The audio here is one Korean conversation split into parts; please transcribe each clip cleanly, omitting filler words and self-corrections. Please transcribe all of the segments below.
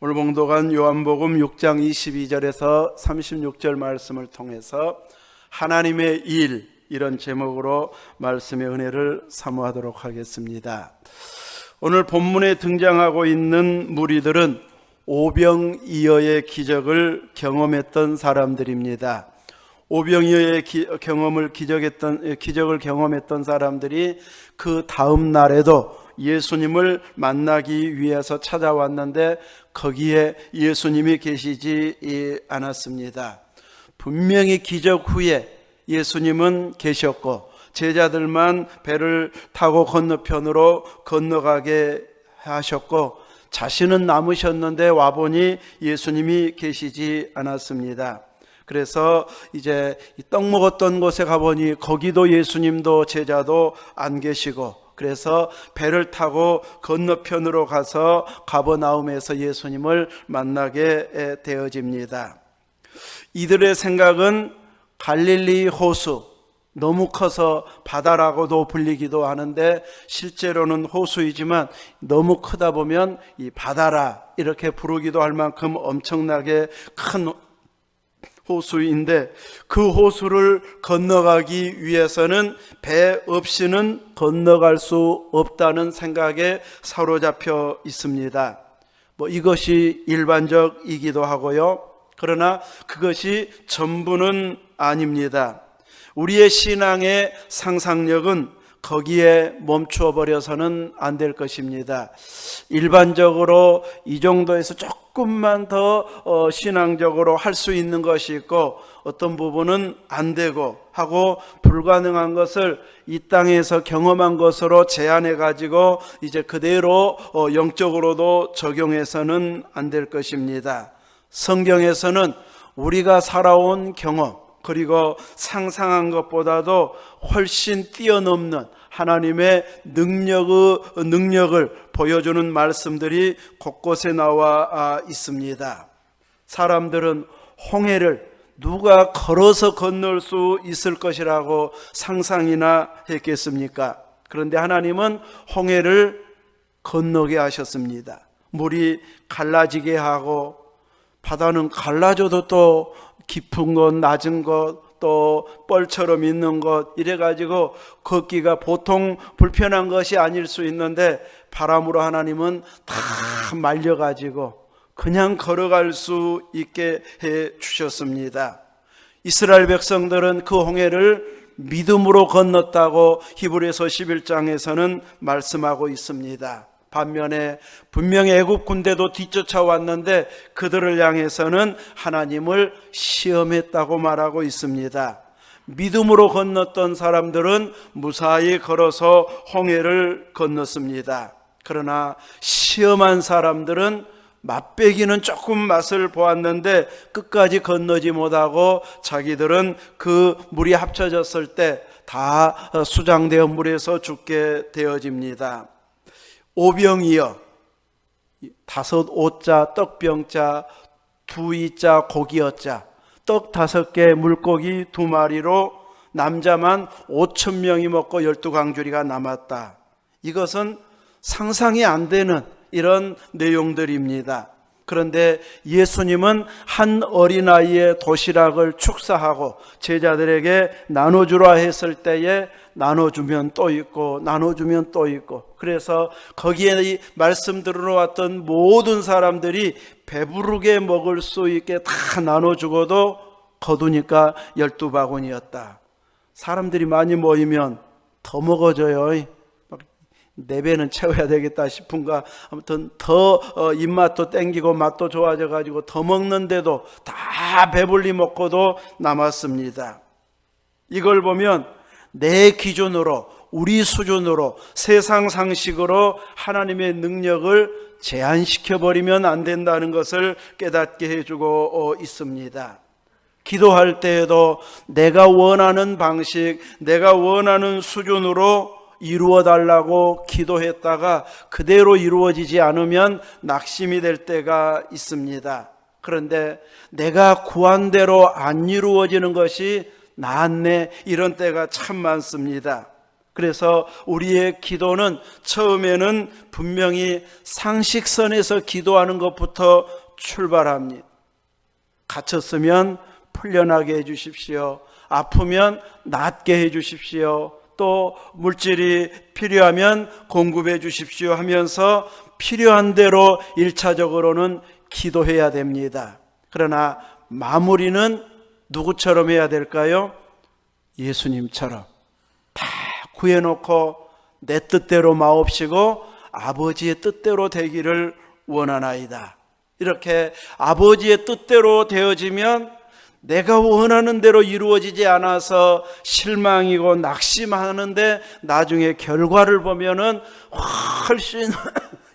오늘 봉독한 요한복음 6장 22절에서 36절 말씀을 통해서 하나님의 일, 이런 제목으로 말씀의 은혜를 사모하도록 하겠습니다. 오늘 본문에 등장하고 있는 무리들은 오병이어의 기적을 경험했던 사람들입니다. 오병이어의 기적을 경험했던 사람들이 그 다음 날에도 예수님을 만나기 위해서 찾아왔는데 거기에 예수님이 계시지 않았습니다. 분명히 기적 후에 예수님은 계셨고 제자들만 배를 타고 건너편으로 건너가게 하셨고 자신은 남으셨는데 와보니 예수님이 계시지 않았습니다. 그래서 이제 떡 먹었던 곳에 가보니 거기도 예수님도 제자도 안 계시고, 그래서 배를 타고 건너편으로 가서 가버나움에서 예수님을 만나게 되어집니다. 이들의 생각은 갈릴리 호수, 너무 커서 바다라고도 불리기도 하는데 실제로는 호수이지만 너무 크다 보면 이 바다라 이렇게 부르기도 할 만큼 엄청나게 큰 호수인데, 그 호수를 건너가기 위해서는 배 없이는 건너갈 수 없다는 생각에 사로잡혀 있습니다. 이것이 일반적이기도 하고요. 그러나 그것이 전부는 아닙니다. 우리의 신앙의 상상력은 거기에 멈추어 버려서는 안 될 것입니다. 일반적으로 이 정도에서 조금만 더 신앙적으로 할 수 있는 것이 있고, 어떤 부분은 안 되고 하고 불가능한 것을 이 땅에서 경험한 것으로 제한해 가지고 이제 그대로 영적으로도 적용해서는 안 될 것입니다. 성경에서는 우리가 살아온 경험, 그리고 상상한 것보다도 훨씬 뛰어넘는 하나님의 능력을 보여주는 말씀들이 곳곳에 나와 있습니다. 사람들은 홍해를 누가 걸어서 건널 수 있을 것이라고 상상이나 했겠습니까? 그런데 하나님은 홍해를 건너게 하셨습니다. 물이 갈라지게 하고, 바다는 갈라져도 또 깊은 것, 낮은 것, 또 뻘처럼 있는 것, 이래가지고 걷기가 보통 불편한 것이 아닐 수 있는데 바람으로 하나님은 다 말려가지고 그냥 걸어갈 수 있게 해 주셨습니다. 이스라엘 백성들은 그 홍해를 믿음으로 건넜다고 히브리서 11장에서는 말씀하고 있습니다. 반면에 분명히 애굽 군대도 뒤쫓아왔는데 그들을 향해서는 하나님을 시험했다고 말하고 있습니다. 믿음으로 건넜던 사람들은 무사히 걸어서 홍해를 건넜습니다. 그러나 시험한 사람들은 맛배기는 조금 맛을 보았는데 끝까지 건너지 못하고 자기들은 그 물이 합쳐졌을 때 다 수장되어 물에서 죽게 되어집니다. 오병이어, 5오자 떡병자, 2이자 고기어자, 떡 5개 물고기 2마리로 남자만 5,000명이 먹고 12강주리가 남았다. 이것은 상상이 안 되는 이런 내용들입니다. 그런데 예수님은 한 어린아이의 도시락을 축사하고 제자들에게 나눠주라 했을 때에 나눠주면 또 있고 나눠주면 또 있고, 그래서 거기에 이 말씀 들어왔던 모든 사람들이 배부르게 먹을 수 있게 다 나눠주고도 거두니까 12바구니였다. 사람들이 많이 모이면 더 먹어줘요. 4배는 채워야 되겠다 싶은가, 아무튼 더 입맛도 땡기고 맛도 좋아져 가지고 더 먹는데도 다 배불리 먹고도 남았습니다. 이걸 보면 내 기준으로, 우리 수준으로, 세상 상식으로 하나님의 능력을 제한시켜버리면 안 된다는 것을 깨닫게 해주고 있습니다. 기도할 때에도 내가 원하는 방식, 내가 원하는 수준으로 이루어 달라고 기도했다가 그대로 이루어지지 않으면 낙심이 될 때가 있습니다. 그런데 내가 구한 대로 안 이루어지는 것이 낫네, 이런 때가 참 많습니다. 그래서 우리의 기도는 처음에는 분명히 상식선에서 기도하는 것부터 출발합니다. 갇혔으면 풀려나게 해주십시오. 아프면 낫게 해주십시오. 또 물질이 필요하면 공급해 주십시오 하면서 필요한 대로 1차적으로는 기도해야 됩니다. 그러나 마무리는 누구처럼 해야 될까요? 예수님처럼 다 구해놓고 내 뜻대로 마옵시고 아버지의 뜻대로 되기를 원하나이다. 이렇게 아버지의 뜻대로 되어지면 내가 원하는 대로 이루어지지 않아서 실망이고 낙심하는데 나중에 결과를 보면은 훨씬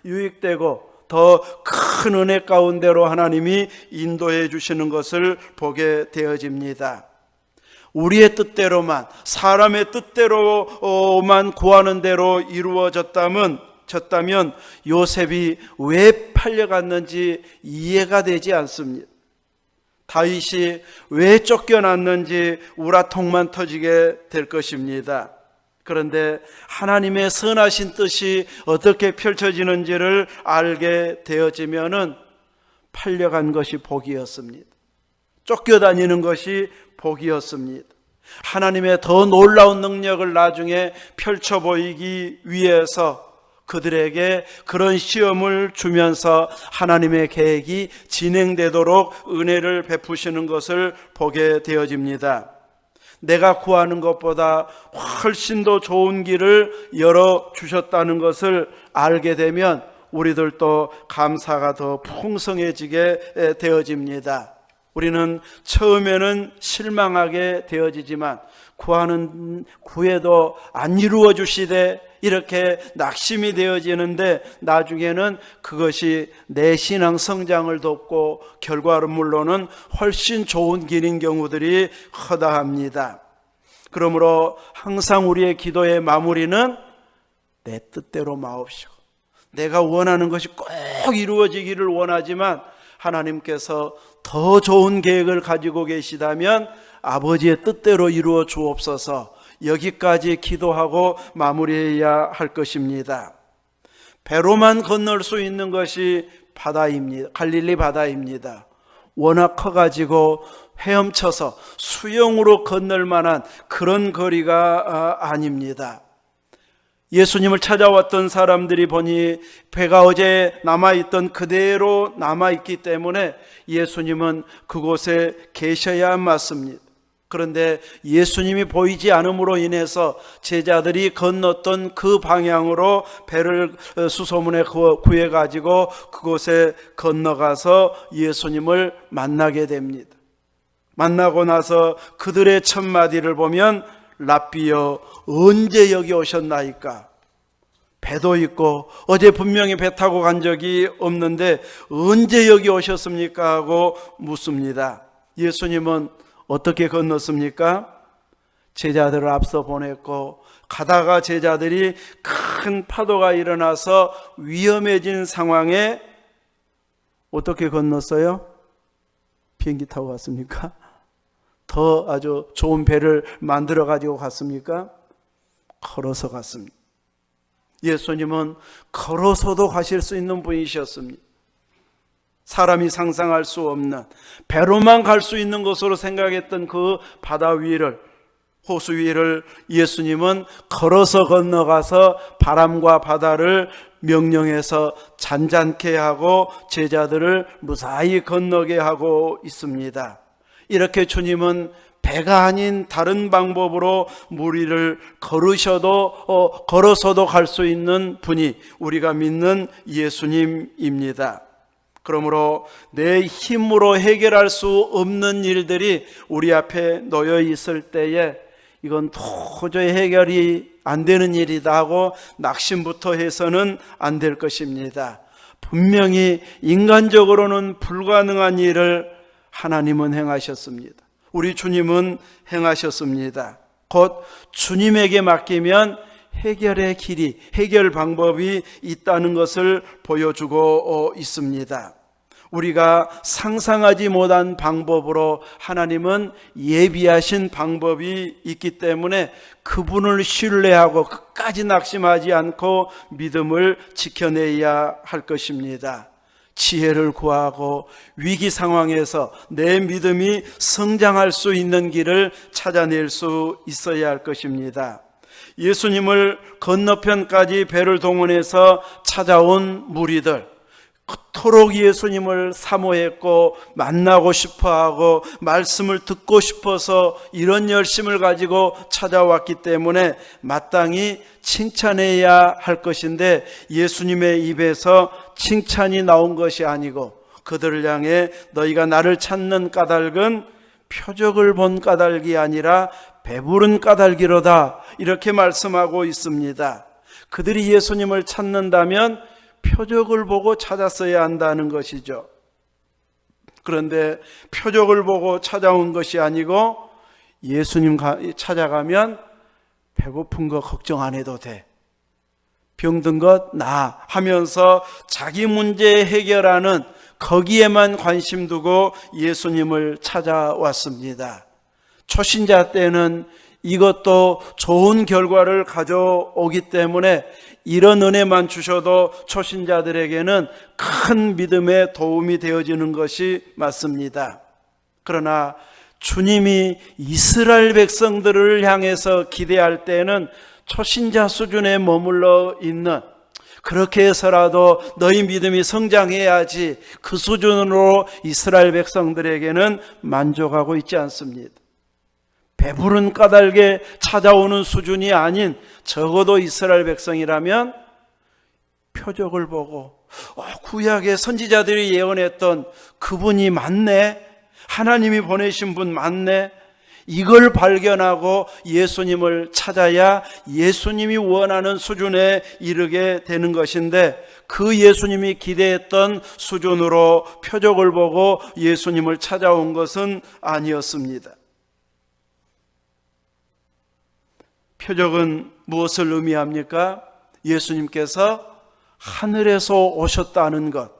유익되고 더 큰 은혜 가운데로 하나님이 인도해 주시는 것을 보게 되어집니다. 우리의 뜻대로만, 사람의 뜻대로만 구하는 대로 이루어졌다면 요셉이 왜 팔려갔는지 이해가 되지 않습니다. 다윗이 왜 쫓겨났는지 우라통만 터지게 될 것입니다. 그런데 하나님의 선하신 뜻이 어떻게 펼쳐지는지를 알게 되어지면은 팔려간 것이 복이었습니다. 쫓겨다니는 것이 복이었습니다. 하나님의 더 놀라운 능력을 나중에 펼쳐 보이기 위해서 그들에게 그런 시험을 주면서 하나님의 계획이 진행되도록 은혜를 베푸시는 것을 보게 되어집니다. 내가 구하는 것보다 훨씬 더 좋은 길을 열어주셨다는 것을 알게 되면 우리들도 감사가 더 풍성해지게 되어집니다. 우리는 처음에는 실망하게 되어지지만 구해도 안 이루어 주시되 이렇게 낙심이 되어지는데 나중에는 그것이 내 신앙 성장을 돕고 결과물로는 훨씬 좋은 길인 경우들이 허다합니다. 그러므로 항상 우리의 기도의 마무리는 내 뜻대로 마옵시고, 내가 원하는 것이 꼭 이루어지기를 원하지만 하나님께서 더 좋은 계획을 가지고 계시다면 아버지의 뜻대로 이루어 주옵소서, 여기까지 기도하고 마무리해야 할 것입니다. 배로만 건널 수 있는 것이 바다입니다. 갈릴리 바다입니다. 워낙 커가지고 헤엄쳐서 수영으로 건널 만한 그런 거리가 아닙니다. 예수님을 찾아왔던 사람들이 보니 배가 어제 남아있던 그대로 남아있기 때문에 예수님은 그곳에 계셔야 맞습니다. 그런데 예수님이 보이지 않음으로 인해서 제자들이 건넜던 그 방향으로 배를 수소문에 구해가지고 그곳에 건너가서 예수님을 만나게 됩니다. 만나고 나서 그들의 첫 마디를 보면 랍비여, 언제 여기 오셨나이까? 배도 있고 어제 분명히 배 타고 간 적이 없는데 언제 여기 오셨습니까? 하고 묻습니다. 예수님은 어떻게 건넜습니까? 제자들을 앞서 보냈고 가다가 제자들이 큰 파도가 일어나서 위험해진 상황에 어떻게 건넜어요? 비행기 타고 갔습니까? 더 아주 좋은 배를 만들어 가지고 갔습니까? 걸어서 갔습니다. 예수님은 걸어서도 가실 수 있는 분이셨습니다. 사람이 상상할 수 없는, 배로만 갈 수 있는 곳으로 생각했던 그 바다 위를, 호수 위를 예수님은 걸어서 건너가서 바람과 바다를 명령해서 잔잔케 하고 제자들을 무사히 건너게 하고 있습니다. 이렇게 주님은 배가 아닌 다른 방법으로 물 위를 걸어서도 갈 수 있는 분이 우리가 믿는 예수님입니다. 그러므로 내 힘으로 해결할 수 없는 일들이 우리 앞에 놓여 있을 때에 이건 도저히 해결이 안 되는 일이다 하고 낙심부터 해서는 안 될 것입니다. 분명히 인간적으로는 불가능한 일을 하나님은 행하셨습니다. 우리 주님은 행하셨습니다. 곧 주님에게 맡기면 해결의 길이, 해결 방법이 있다는 것을 보여주고 있습니다. 우리가 상상하지 못한 방법으로 하나님은 예비하신 방법이 있기 때문에 그분을 신뢰하고 끝까지 낙심하지 않고 믿음을 지켜내야 할 것입니다. 지혜를 구하고 위기 상황에서 내 믿음이 성장할 수 있는 길을 찾아낼 수 있어야 할 것입니다. 예수님을 건너편까지 배를 동원해서 찾아온 무리들, 그토록 예수님을 사모했고 만나고 싶어하고 말씀을 듣고 싶어서 이런 열심을 가지고 찾아왔기 때문에 마땅히 칭찬해야 할 것인데 예수님의 입에서 칭찬이 나온 것이 아니고 그들을 향해 너희가 나를 찾는 까닭은 표적을 본 까닭이 아니라 배부른 까닭이로다, 이렇게 말씀하고 있습니다. 그들이 예수님을 찾는다면 표적을 보고 찾았어야 한다는 것이죠. 그런데 표적을 보고 찾아온 것이 아니고 예수님 찾아가면 배고픈 거 걱정 안 해도 돼, 병든 것 나 하면서 자기 문제 해결하는 거기에만 관심 두고 예수님을 찾아왔습니다. 초신자 때는 이것도 좋은 결과를 가져오기 때문에 이런 은혜만 주셔도 초신자들에게는 큰 믿음의 도움이 되어지는 것이 맞습니다. 그러나 주님이 이스라엘 백성들을 향해서 기대할 때는 초신자 수준에 머물러 있는, 그렇게 해서라도 너희 믿음이 성장해야지, 그 수준으로 이스라엘 백성들에게는 만족하고 있지 않습니다. 배부른 까닭에 찾아오는 수준이 아닌, 적어도 이스라엘 백성이라면 표적을 보고 구약의 선지자들이 예언했던 그분이 맞네, 하나님이 보내신 분 맞네, 이걸 발견하고 예수님을 찾아야 예수님이 원하는 수준에 이르게 되는 것인데, 그 예수님이 기대했던 수준으로 표적을 보고 예수님을 찾아온 것은 아니었습니다. 표적은 무엇을 의미합니까? 예수님께서 하늘에서 오셨다는 것,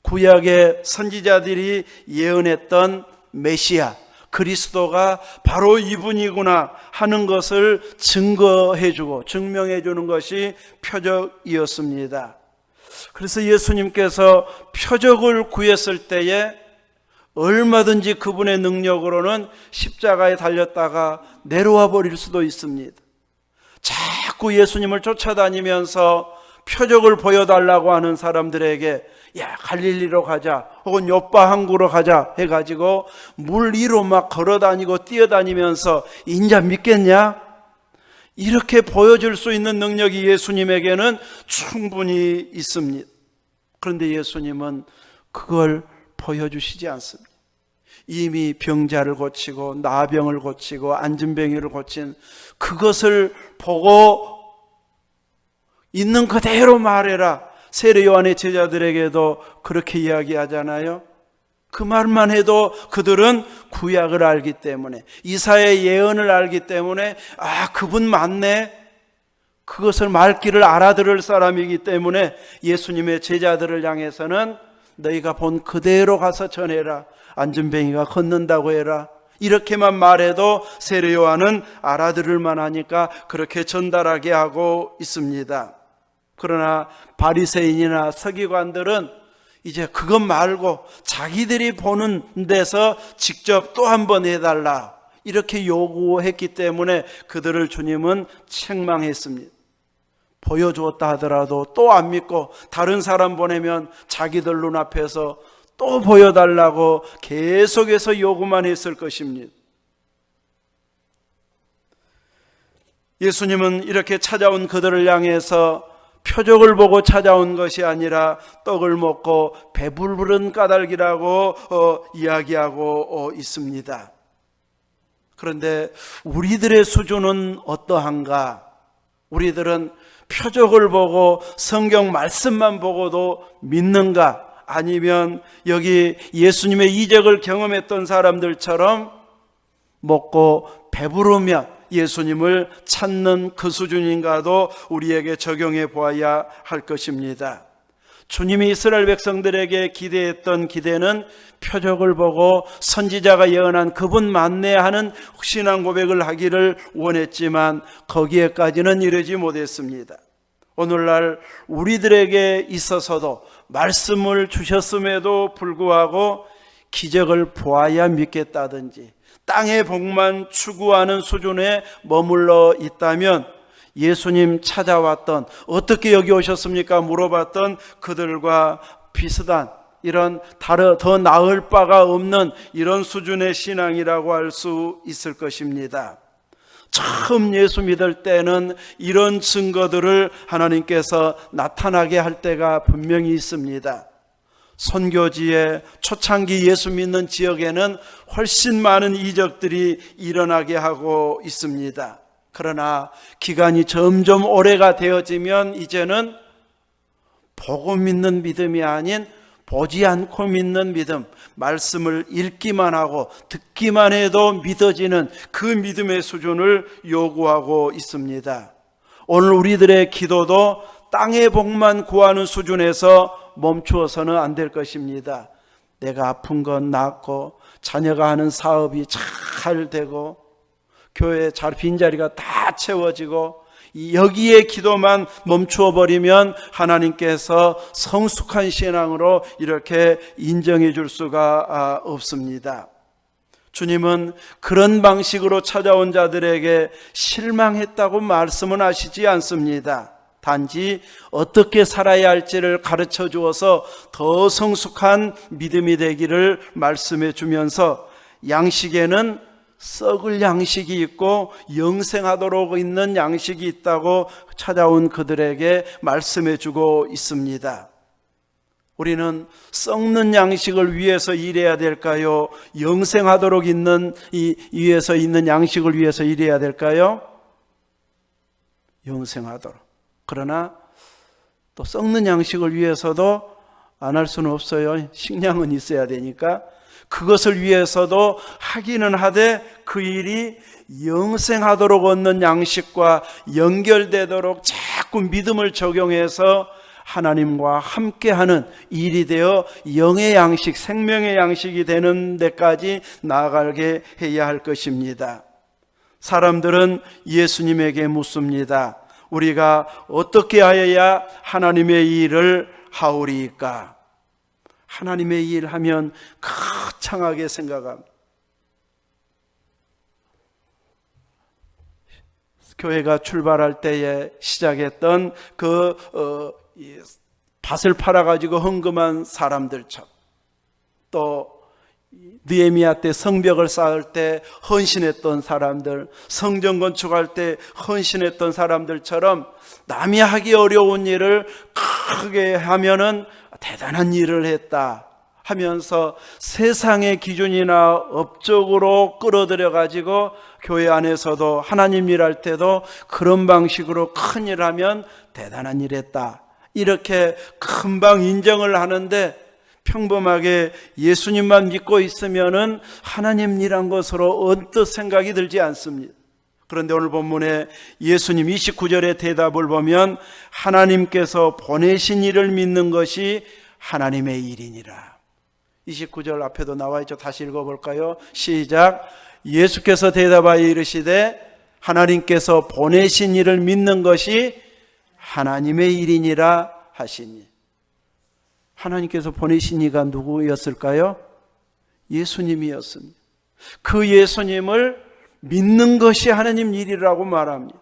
구약의 선지자들이 예언했던 메시아 그리스도가 바로 이분이구나 하는 것을 증거해주고 증명해주는 것이 표적이었습니다. 그래서 예수님께서 표적을 구했을 때에 얼마든지 그분의 능력으로는 십자가에 달렸다가 내려와 버릴 수도 있습니다. 자꾸 예수님을 쫓아다니면서 표적을 보여달라고 하는 사람들에게 야, 갈릴리로 가자, 혹은 요파 항구로 가자 해가지고 물 위로 막 걸어다니고 뛰어다니면서 인자 믿겠냐? 이렇게 보여줄 수 있는 능력이 예수님에게는 충분히 있습니다. 그런데 예수님은 그걸 보여주시지 않습니다. 이미 병자를 고치고 나병을 고치고 안진뱅이를 고친 그것을 보고 있는 그대로 말해라, 세례 요한의 제자들에게도 그렇게 이야기하잖아요. 그 말만 해도 그들은 구약을 알기 때문에, 이사야의 예언을 알기 때문에 그분 맞네, 그것을 말귀를 알아들을 사람이기 때문에 예수님의 제자들을 향해서는 너희가 본 그대로 가서 전해라, 안진뱅이가 걷는다고 해라, 이렇게만 말해도 세례 요한은 알아들을 만하니까 그렇게 전달하게 하고 있습니다. 그러나 바리새인이나 서기관들은 이제 그것 말고 자기들이 보는 데서 직접 또 한 번 해달라, 이렇게 요구했기 때문에 그들을 주님은 책망했습니다. 보여주었다 하더라도 또 안 믿고 다른 사람 보내면 자기들 눈앞에서 또 보여달라고 계속해서 요구만 했을 것입니다. 예수님은 이렇게 찾아온 그들을 향해서 표적을 보고 찾아온 것이 아니라 떡을 먹고 배부른 까닭이라고 이야기하고 있습니다. 그런데 우리들의 수준은 어떠한가? 우리들은 표적을 보고 성경 말씀만 보고도 믿는가? 아니면 여기 예수님의 이적을 경험했던 사람들처럼 먹고 배부르면 예수님을 찾는 그 수준인가도 우리에게 적용해 보아야 할 것입니다. 주님이 이스라엘 백성들에게 기대했던 기대는 표적을 보고 선지자가 예언한 그분 맞네 하는 확신한 고백을 하기를 원했지만 거기에까지는 이르지 못했습니다. 오늘날 우리들에게 있어서도 말씀을 주셨음에도 불구하고 기적을 보아야 믿겠다든지 땅의 복만 추구하는 수준에 머물러 있다면 예수님 찾아왔던, 어떻게 여기 오셨습니까? 물어봤던 그들과 비슷한, 이런 더 나을 바가 없는 이런 수준의 신앙이라고 할 수 있을 것입니다. 처음 예수 믿을 때는 이런 증거들을 하나님께서 나타나게 할 때가 분명히 있습니다. 선교지에 초창기 예수 믿는 지역에는 훨씬 많은 이적들이 일어나게 하고 있습니다. 그러나 기간이 점점 오래가 되어지면 이제는 보고 믿는 믿음이 아닌 보지 않고 믿는 믿음, 말씀을 읽기만 하고 듣기만 해도 믿어지는 그 믿음의 수준을 요구하고 있습니다. 오늘 우리들의 기도도 땅의 복만 구하는 수준에서 멈추어서는 안 될 것입니다. 내가 아픈 건 낫고 자녀가 하는 사업이 잘 되고 교회 빈자리가 다 채워지고 여기에 기도만 멈추어 버리면 하나님께서 성숙한 신앙으로 이렇게 인정해 줄 수가 없습니다. 주님은 그런 방식으로 찾아온 자들에게 실망했다고 말씀은 하시지 않습니다. 단지 어떻게 살아야 할지를 가르쳐 주어서 더 성숙한 믿음이 되기를 말씀해 주면서 양식에는 썩을 양식이 있고 영생하도록 있는 양식이 있다고 찾아온 그들에게 말씀해 주고 있습니다. 우리는 썩는 양식을 위해서 일해야 될까요? 영생하도록 위해서 있는 양식을 위해서 일해야 될까요? 영생하도록. 그러나 또 썩는 양식을 위해서도 안 할 수는 없어요. 식량은 있어야 되니까. 그것을 위해서도 하기는 하되 그 일이 영생하도록 얻는 양식과 연결되도록 자꾸 믿음을 적용해서 하나님과 함께하는 일이 되어 영의 양식, 생명의 양식이 되는 데까지 나아가게 해야 할 것입니다. 사람들은 예수님에게 묻습니다. 우리가 어떻게 하여야 하나님의 일을 하오리까? 하나님의 일 하면 거창하게 생각합니다. 교회가 출발할 때에 시작했던 밭을 팔아가지고 헌금한 사람들처럼, 또 느헤미야 때 성벽을 쌓을 때 헌신했던 사람들, 성전 건축할 때 헌신했던 사람들처럼 남이 하기 어려운 일을 크게 하면은 대단한 일을 했다 하면서 세상의 기준이나 업적으로 끌어들여 가지고 교회 안에서도 하나님 일할 때도 그런 방식으로 큰 일을 하면 대단한 일 했다, 이렇게 금방 인정을 하는데 평범하게 예수님만 믿고 있으면은 하나님 일한 것으로 언뜻 생각이 들지 않습니다. 그런데 오늘 본문에 예수님 29절의 대답을 보면 하나님께서 보내신 이를 믿는 것이 하나님의 일이니라. 29절 앞에도 나와 있죠. 다시 읽어볼까요? 시작. 예수께서 대답하여 이르시되 하나님께서 보내신 이를 믿는 것이 하나님의 일이니라 하시니. 하나님께서 보내신 이가 누구였을까요? 예수님이었습니다. 그 예수님을 믿는 것이 하나님 일이라고 말합니다.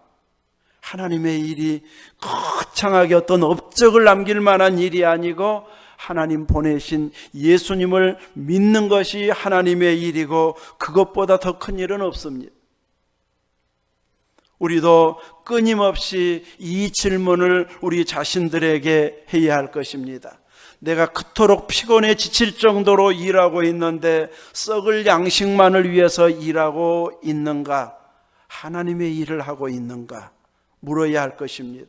하나님의 일이 거창하게 어떤 업적을 남길 만한 일이 아니고 하나님 보내신 예수님을 믿는 것이 하나님의 일이고 그것보다 더 큰 일은 없습니다. 우리도 끊임없이 이 질문을 우리 자신들에게 해야 할 것입니다. 내가 그토록 피곤해 지칠 정도로 일하고 있는데 썩을 양식만을 위해서 일하고 있는가? 하나님의 일을 하고 있는가? 물어야 할 것입니다.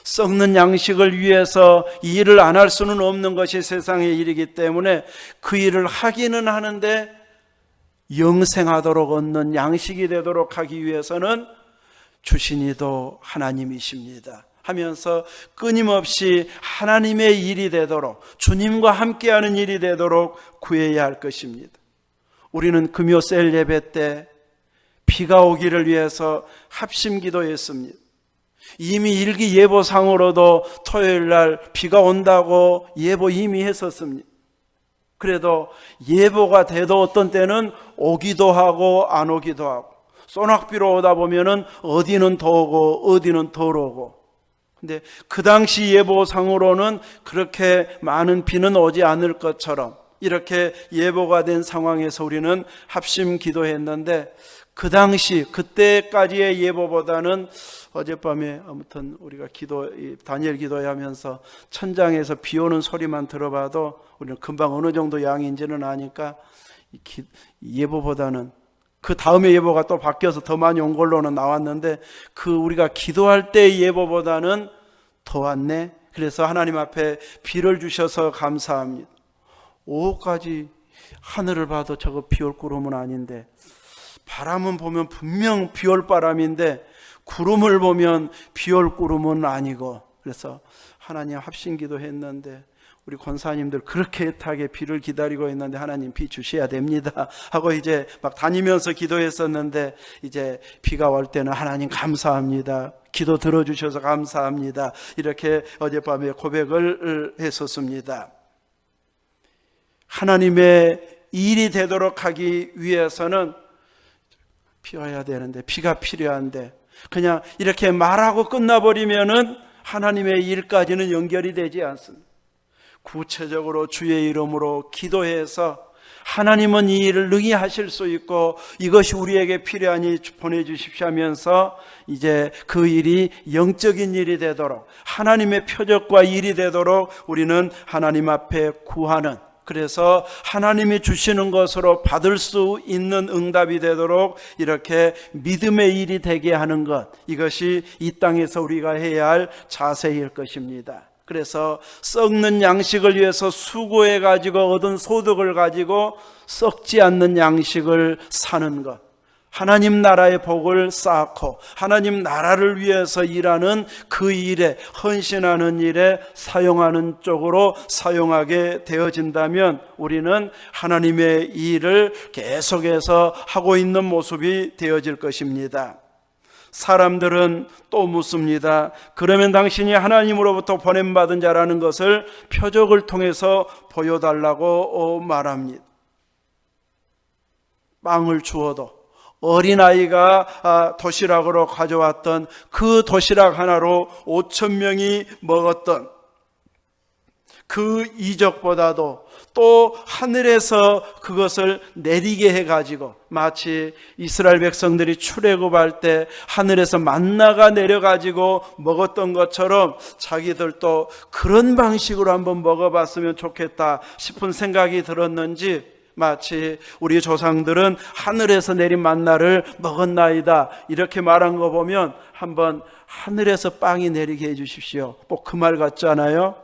썩는 양식을 위해서 이 일을 안 할 수는 없는 것이 세상의 일이기 때문에 그 일을 하기는 하는데 영생하도록 얻는 양식이 되도록 하기 위해서는 주신 이도 하나님이십니다. 하면서 끊임없이 하나님의 일이 되도록, 주님과 함께하는 일이 되도록 구해야 할 것입니다. 우리는 금요 셀 예배 때 비가 오기를 위해서 합심 기도했습니다. 이미 일기예보상으로도 토요일 날 비가 온다고 예보 이미 했었습니다. 그래도 예보가 돼도 어떤 때는 오기도 하고 안 오기도 하고, 소낙비로 오다 보면은 어디는 더 오고 어디는 덜 오고. 근데 그 당시 예보상으로는 그렇게 많은 비는 오지 않을 것처럼 이렇게 예보가 된 상황에서 우리는 합심 기도했는데, 그 당시 그때까지의 예보보다는 어젯밤에 아무튼 우리가 다니엘 기도하면서 천장에서 비 오는 소리만 들어봐도 우리는 금방 어느 정도 양인지는 아니까 예보보다는, 그 다음에 예보가 또 바뀌어서 더 많이 온 걸로는 나왔는데, 그 우리가 기도할 때의 예보보다는 더 왔네. 그래서 하나님 앞에 비를 주셔서 감사합니다. 오후까지 하늘을 봐도 저거 비 올 구름은 아닌데, 바람은 보면 분명 비 올 바람인데 구름을 보면 비 올 구름은 아니고, 그래서 하나님 합심기도 했는데 우리 권사님들 그렇게 애타게 비를 기다리고 있는데 하나님 비 주셔야 됩니다 하고 이제 막 다니면서 기도했었는데, 이제 비가 올 때는 하나님 감사합니다, 기도 들어주셔서 감사합니다, 이렇게 어젯밤에 고백을 했었습니다. 하나님의 일이 되도록 하기 위해서는 비 와야 되는데, 비가 필요한데 그냥 이렇게 말하고 끝나버리면은 하나님의 일까지는 연결이 되지 않습니다. 구체적으로 주의 이름으로 기도해서 하나님은 이 일을 능히 하실 수 있고 이것이 우리에게 필요하니 보내주십시오 하면서 이제 그 일이 영적인 일이 되도록, 하나님의 표적과 일이 되도록 우리는 하나님 앞에 구하는, 그래서 하나님이 주시는 것으로 받을 수 있는 응답이 되도록 이렇게 믿음의 일이 되게 하는 것, 이것이 이 땅에서 우리가 해야 할 자세일 것입니다. 그래서 썩는 양식을 위해서 수고해 가지고 얻은 소득을 가지고 썩지 않는 양식을 사는 것, 하나님 나라의 복을 쌓고 하나님 나라를 위해서 일하는 그 일에, 헌신하는 일에 사용하는 쪽으로 사용하게 되어진다면 우리는 하나님의 일을 계속해서 하고 있는 모습이 되어질 것입니다. 사람들은 또 묻습니다. 그러면 당신이 하나님으로부터 보냄받은 자라는 것을 표적을 통해서 보여달라고 말합니다. 빵을 주어도 어린아이가 도시락으로 가져왔던 그 도시락 하나로 5,000명이 먹었던 그 이적보다도 또 하늘에서 그것을 내리게 해가지고, 마치 이스라엘 백성들이 출애굽할 때 하늘에서 만나가 내려가지고 먹었던 것처럼 자기들도 그런 방식으로 한번 먹어봤으면 좋겠다 싶은 생각이 들었는지, 마치 우리 조상들은 하늘에서 내린 만나를 먹었나이다 이렇게 말한 거 보면 한번 하늘에서 빵이 내리게 해주십시오, 꼭 그 말 같잖아요.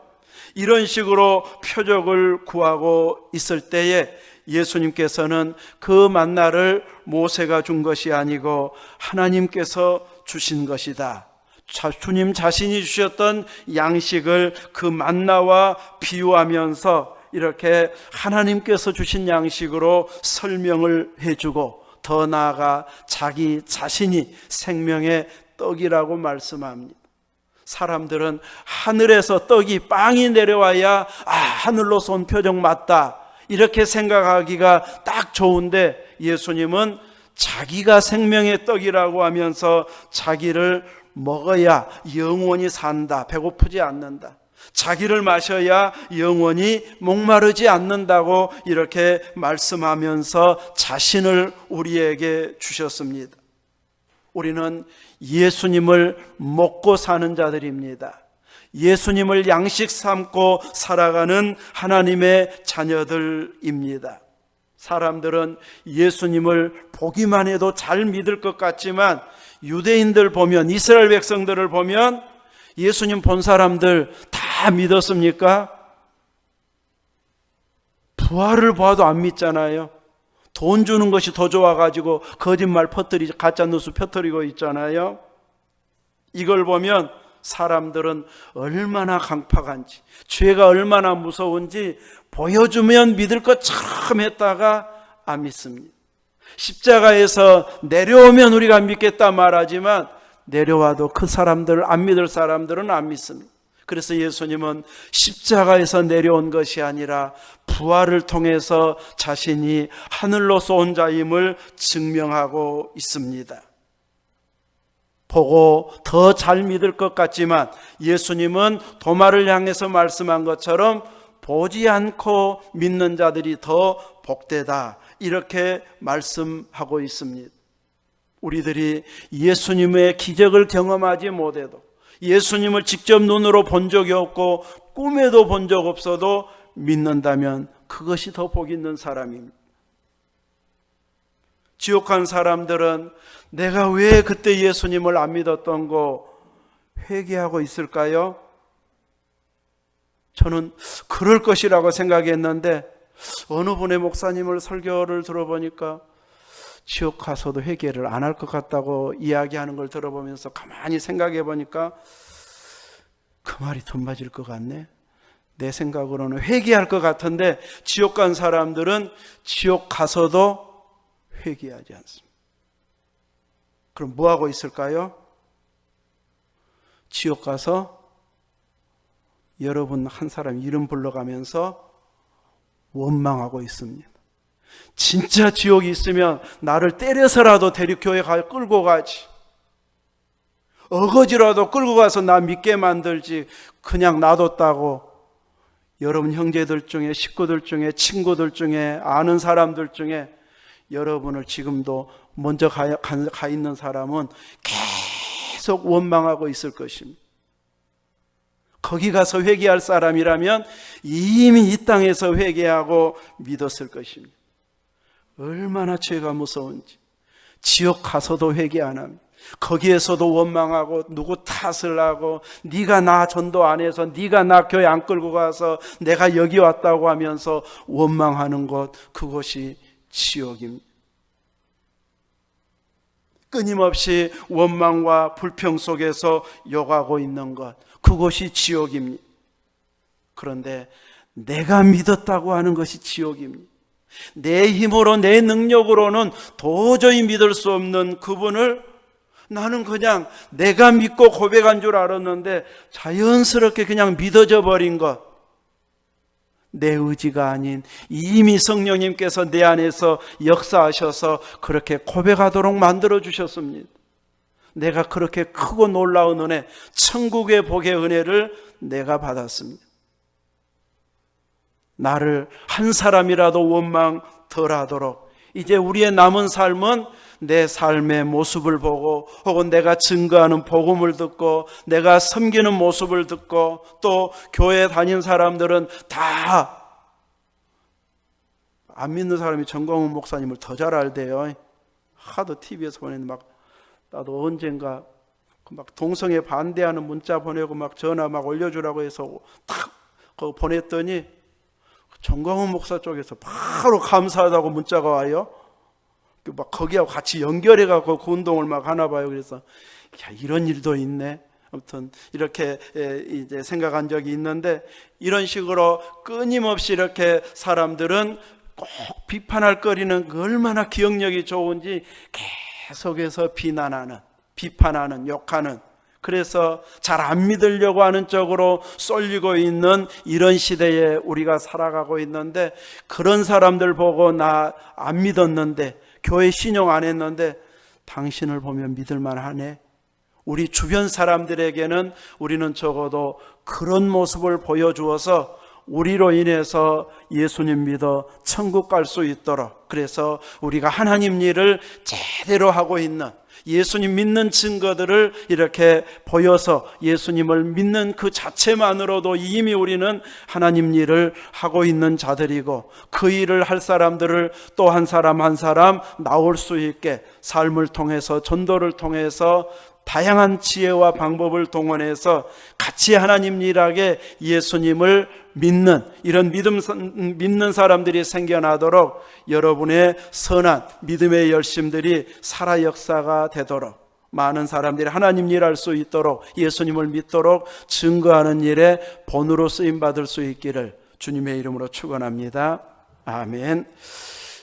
이런 식으로 표적을 구하고 있을 때에 예수님께서는 그 만나를 모세가 준 것이 아니고 하나님께서 주신 것이다, 주님 자신이 주셨던 양식을 그 만나와 비유하면서 이렇게 하나님께서 주신 양식으로 설명을 해주고, 더 나아가 자기 자신이 생명의 떡이라고 말씀합니다. 사람들은 하늘에서 떡이, 빵이 내려와야 하늘로서 온 표적 맞다 이렇게 생각하기가 딱 좋은데, 예수님은 자기가 생명의 떡이라고 하면서 자기를 먹어야 영원히 산다, 배고프지 않는다, 자기를 마셔야 영원히 목마르지 않는다고 이렇게 말씀하면서 자신을 우리에게 주셨습니다. 우리는 예수님을 먹고 사는 자들입니다. 예수님을 양식 삼고 살아가는 하나님의 자녀들입니다. 사람들은 예수님을 보기만 해도 잘 믿을 것 같지만, 유대인들 보면, 이스라엘 백성들을 보면 예수님 본 사람들 다 믿었습니까? 부활을 봐도 안 믿잖아요. 돈 주는 것이 더 좋아가지고 거짓말 퍼뜨리고 가짜뉴스 펴뜨리고 있잖아요. 이걸 보면 사람들은 얼마나 강팍한지, 죄가 얼마나 무서운지 보여주면 믿을 것처럼 했다가 안 믿습니다. 십자가에서 내려오면 우리가 믿겠다 말하지만 내려와도 그 사람들, 안 믿을 사람들은 안 믿습니다. 그래서 예수님은 십자가에서 내려온 것이 아니라 부활을 통해서 자신이 하늘로서 온 자임을 증명하고 있습니다. 보고 더 잘 믿을 것 같지만 예수님은 도마를 향해서 말씀한 것처럼 보지 않고 믿는 자들이 더 복되다, 이렇게 말씀하고 있습니다. 우리들이 예수님의 기적을 경험하지 못해도, 예수님을 직접 눈으로 본 적이 없고 꿈에도 본 적 없어도 믿는다면 그것이 더 복 있는 사람입니다. 지옥 간 사람들은 내가 왜 그때 예수님을 안 믿었던 거 회개하고 있을까요? 저는 그럴 것이라고 생각했는데 어느 분의 목사님을 설교를 들어보니까 지옥 가서도 회개를 안 할 것 같다고 이야기하는 걸 들어보면서 가만히 생각해 보니까 그 말이 더 맞을 것 같네. 내 생각으로는 회개할 것 같은데 지옥 간 사람들은 지옥 가서도 회개하지 않습니다. 그럼 뭐 하고 있을까요? 지옥 가서 여러분 한 사람 이름 불러가면서 원망하고 있습니다. 진짜 지옥이 있으면 나를 때려서라도 대륙교회 끌고 가지, 어거지라도 끌고 가서 나 믿게 만들지, 그냥 놔뒀다고 여러분 형제들 중에, 식구들 중에, 친구들 중에, 아는 사람들 중에 여러분을 지금도 먼저 가 있는 사람은 계속 원망하고 있을 것입니다. 거기 가서 회개할 사람이라면 이미 이 땅에서 회개하고 믿었을 것입니다. 얼마나 죄가 무서운지. 지옥 가서도 회개 안 합니다. 거기에서도 원망하고 누구 탓을 하고 네가 나 전도 안 해서, 네가 나 교회 안 끌고 가서 내가 여기 왔다고 하면서 원망하는 것, 그것이 지옥입니다. 끊임없이 원망과 불평 속에서 욕하고 있는 것, 그것이 지옥입니다. 그런데 내가 믿었다고 하는 것이 지옥입니다. 내 힘으로, 내 능력으로는 도저히 믿을 수 없는 그분을 나는 그냥 내가 믿고 고백한 줄 알았는데 자연스럽게 그냥 믿어져 버린 것, 내 의지가 아닌 이미 성령님께서 내 안에서 역사하셔서 그렇게 고백하도록 만들어 주셨습니다. 내가 그렇게 크고 놀라운 은혜, 천국의 복의 은혜를 내가 받았습니다. 나를 한 사람이라도 원망 덜 하도록 이제 우리의 남은 삶은 내 삶의 모습을 보고, 혹은 내가 증거하는 복음을 듣고, 내가 섬기는 모습을 듣고, 또 교회 다닌 사람들은 다 안 믿는 사람이 정광훈 목사님을 더 잘 알대요. 하도 TV에서 보내는, 막 나도 언젠가 막 동성애 반대하는 문자 보내고 막 전화 막 올려주라고 해서 탁 그거 보냈더니 정광훈 목사 쪽에서 바로 감사하다고 문자가 와요. 막 거기하고 같이 연결해갖고 그 운동을 막 하나 봐요. 그래서 야, 이런 일도 있네. 아무튼 이렇게 이제 생각한 적이 있는데, 이런 식으로 끊임없이 이렇게 사람들은 꼭 비판할 거리는 얼마나 기억력이 좋은지 계속해서 비난하는, 비판하는, 욕하는, 그래서 잘 안 믿으려고 하는 쪽으로 쏠리고 있는 이런 시대에 우리가 살아가고 있는데, 그런 사람들 보고 나 안 믿었는데, 교회 신용 안 했는데 당신을 보면 믿을만 하네. 우리 주변 사람들에게는 우리는 적어도 그런 모습을 보여주어서 우리로 인해서 예수님 믿어 천국 갈 수 있도록, 그래서 우리가 하나님 일을 제대로 하고 있는, 예수님 믿는 증거들을 이렇게 보여서 예수님을 믿는 그 자체만으로도 이미 우리는 하나님 일을 하고 있는 자들이고, 그 일을 할 사람들을 또 한 사람 한 사람 나올 수 있게 삶을 통해서, 전도를 통해서 다양한 지혜와 방법을 동원해서 같이 하나님 일하게 예수님을 믿는, 이런 믿는 사람들이 생겨나도록 여러분의 선한 믿음의 열심들이 살아 역사가 되도록, 많은 사람들이 하나님 일할 수 있도록, 예수님을 믿도록 증거하는 일에 본으로 쓰임받을 수 있기를 주님의 이름으로 축원합니다. 아멘.